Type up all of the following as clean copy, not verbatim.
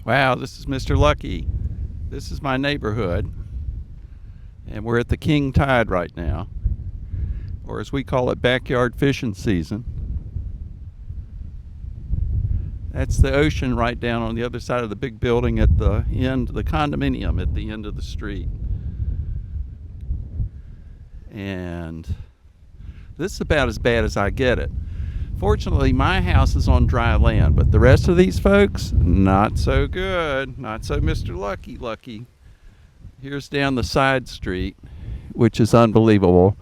Wow, this is Mr. Lucky. This is my neighborhood, and we're at the king tide right now, or as we call it, backyard fishing season. That's the ocean right down on the other side of the big building at the end, the condominium at the end of the street. And this is about as bad as I get it. Fortunately, my house is on dry land, but the rest of these folks, not so good. Not so Mr. Lucky. Here's down the side street, which is unbelievable.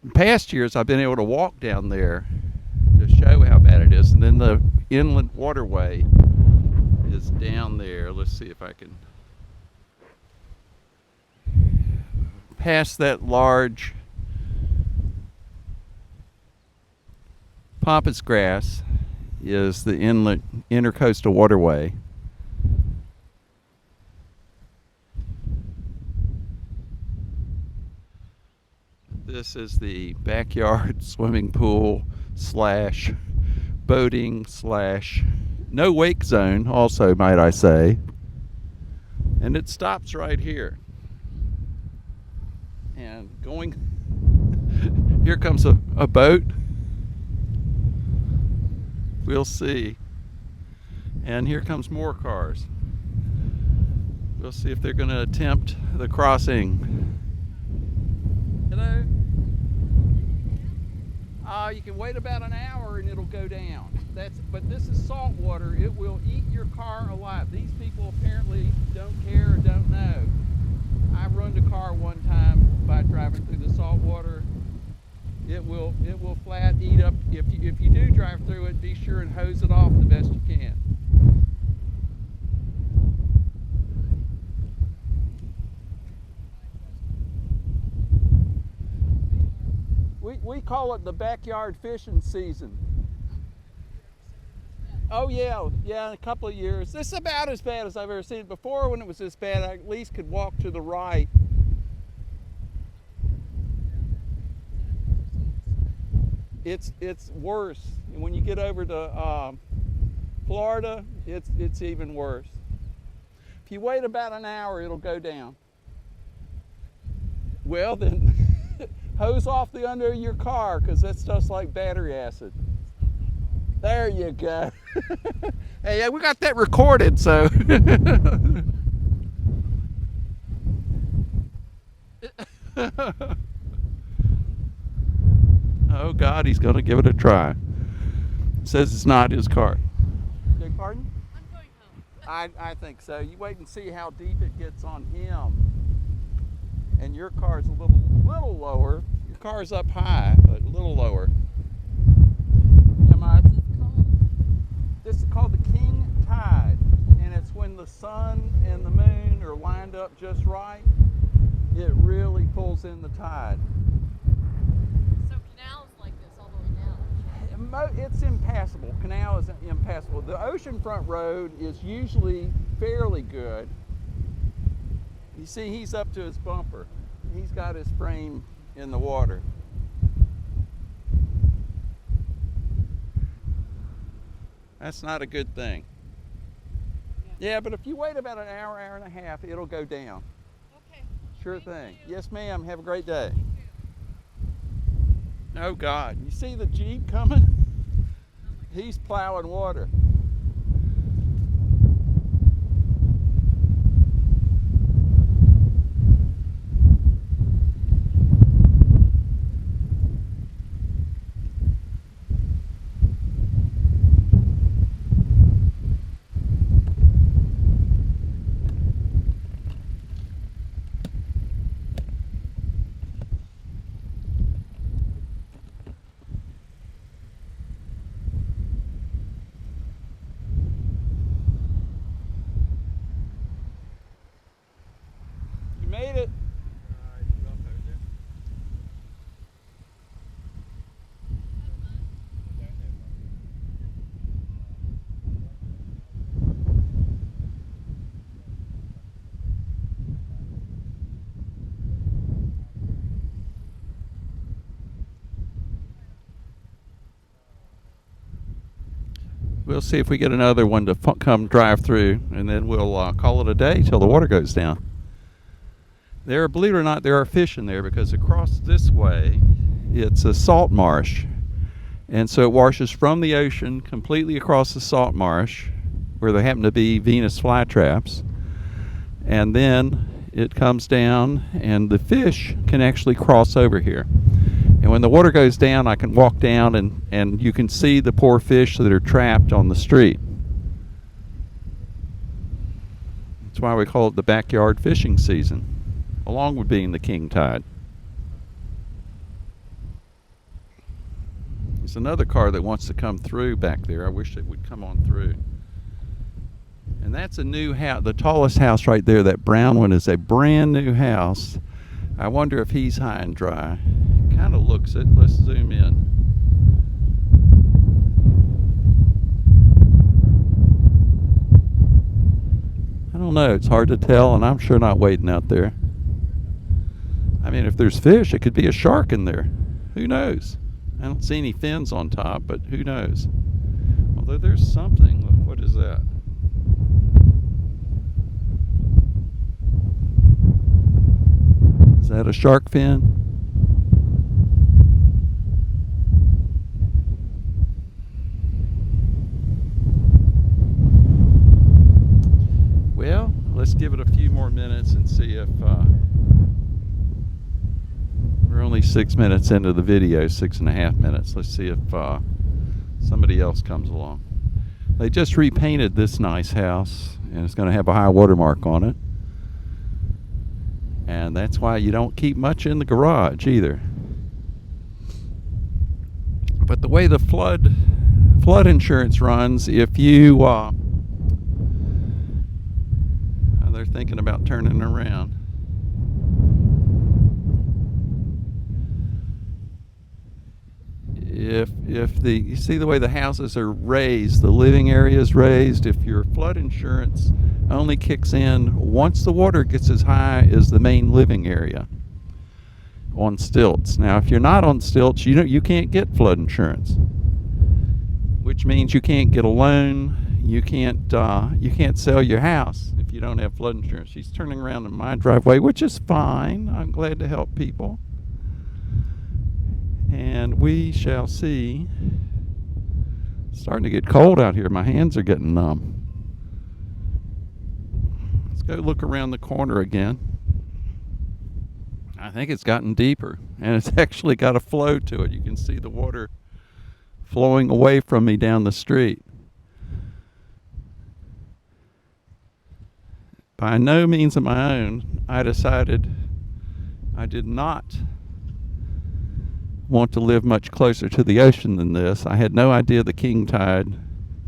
In past years, I've been able to walk down there to show how bad it is. And then the inland waterway is down there. Let's see if I can pass that large pampas grass is the inlet intercoastal waterway. This is the backyard swimming pool slash boating slash no wake zone, also, might I say. And it stops right here. And going, here comes a boat. We'll see. And here comes more cars. We'll see if they're going to attempt the crossing. Hello? You can wait about an hour and it'll go down. But this is salt water. It will eat your car alive. These people apparently don't care or don't know. I ruined a car one time by driving through the salt water. It will flat eat up. If you do drive through it, be sure and hose it off the best you can. We call it the backyard fishing season. Oh yeah, in a couple of years. This is about as bad as I've ever seen it. Before, when it was this bad, I at least could walk to the right. It's worse. And when you get over to Florida, it's even worse. If you wait about an hour, it'll go down. Well, then hose off the under of your car, because that stuff's like battery acid. There you go. Hey, yeah, we got that recorded, so. Oh God, he's gonna give it a try. Says it's not his car. Beg pardon? I'm going home. I think so. You wait and see how deep it gets on him. And your car's a little lower. Your car's up high, but a little lower. This is called the king tide, and it's when the sun and the moon are lined up just right. It really pulls in the tide. So canals like this all the way down? It's impassable. Canal is impassable. The oceanfront road is usually fairly good. You see, he's up to his bumper. He's got his frame in the water. That's not a good thing. Yeah, but if you wait about an hour and a half, it'll go down. Okay. Sure Thank thing. you. Yes, ma'am. Have a great day. You Oh, God. You see the Jeep coming? He's plowing water. we'll see if we get another one to come drive through, and then we'll call it a day till the water goes down. Believe it or not, there are fish in there because across this way, it's a salt marsh. And so it washes from the ocean completely across the salt marsh, where there happen to be Venus flytraps. And then it comes down, and the fish can actually cross over here. And when the water goes down, I can walk down, and you can see the poor fish that are trapped on the street. That's why we call it the backyard fishing season, along with being the king tide. There's another car that wants to come through back there. I wish it would come on through. And that's a new house. The tallest house right there, that brown one, is a brand new house. I wonder if he's high and dry. Kind of looks it. Let's zoom in. I don't know. It's hard to tell, and I'm sure not wading out there. I mean, if there's fish, it could be a shark in there. Who knows? I don't see any fins on top, but who knows? Although there's something. What is that? Is that a shark fin? Well, let's give it a few more minutes and see if we're only 6 minutes into the video, 6.5 minutes. Let's see if somebody else comes along. They just repainted this nice house, and it's going to have a high water mark on it. And that's why you don't keep much in the garage either. But the way the flood insurance runs, if you they're thinking about turning around. If you see the way the houses are raised, the living area is raised, if your flood insurance only kicks in once the water gets as high as the main living area on stilts. Now, if you're not on stilts, you can't get flood insurance, which means you can't get a loan. You can't sell your house if you don't have flood insurance. She's turning around in my driveway, which is fine. I'm glad to help people. And we shall see. It's starting to get cold out here. My hands are getting numb. Let's go look around the corner again. I think it's gotten deeper, and it's actually got a flow to it. You can see the water flowing away from me down the street. By no means of my own, I decided I did not want to live much closer to the ocean than this. I had no idea the king tide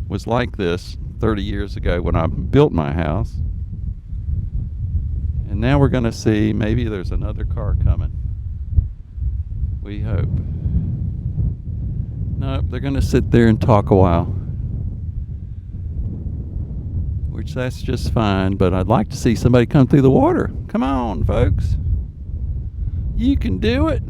was like this 30 years ago when I built my house. And now we're going to see, maybe there's another car coming. We hope. Nope, they're going to sit there and talk a while. Which that's just fine, but I'd like to see somebody come through the water. Come on, folks. You can do it.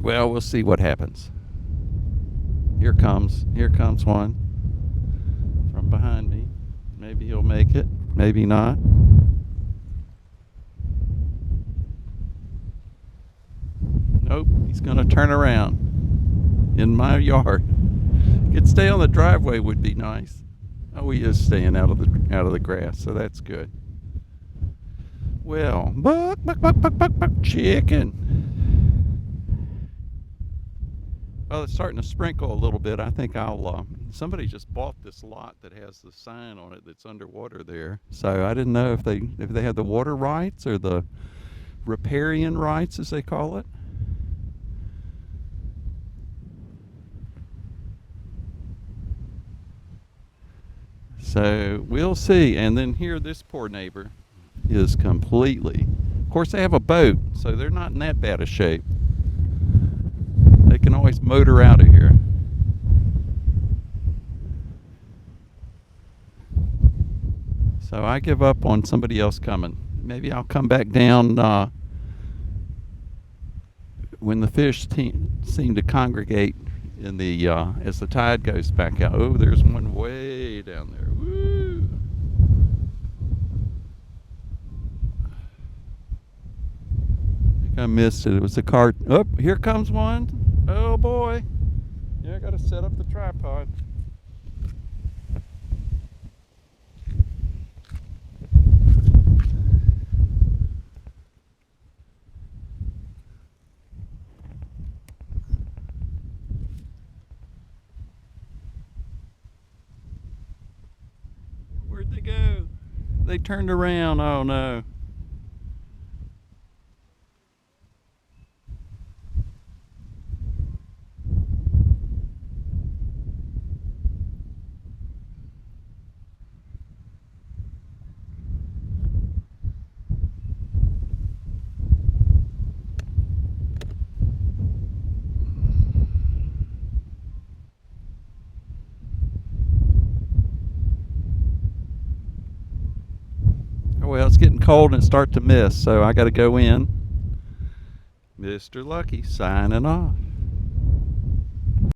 Well, we'll see what happens. Here comes one from behind me. Maybe he'll make it, maybe not. Nope, he's gonna turn around in my yard. Could stay on the driveway would be nice. Oh, he is staying out of the grass, so that's good. Well, buck, chicken. Well, it's starting to sprinkle a little bit. I think somebody just bought this lot that has the sign on it that's underwater there. So I didn't know if they had the water rights or the riparian rights, as they call it. So we'll see. And then here, this poor neighbor is completely, of course they have a boat, so they're not in that bad a shape. They can always motor out of here. So I give up on somebody else coming. Maybe I'll come back down when the fish seem to congregate in the as the tide goes back out. Oh, there's one way down there. Woo! I think I missed it. It was a cart. Oh, here comes one. Oh boy. Yeah, I gotta set up the tripod. Where'd they go? They turned around. Oh no. Well, it's getting cold and it starts to mist, so I got to go in. Mr. Lucky signing off.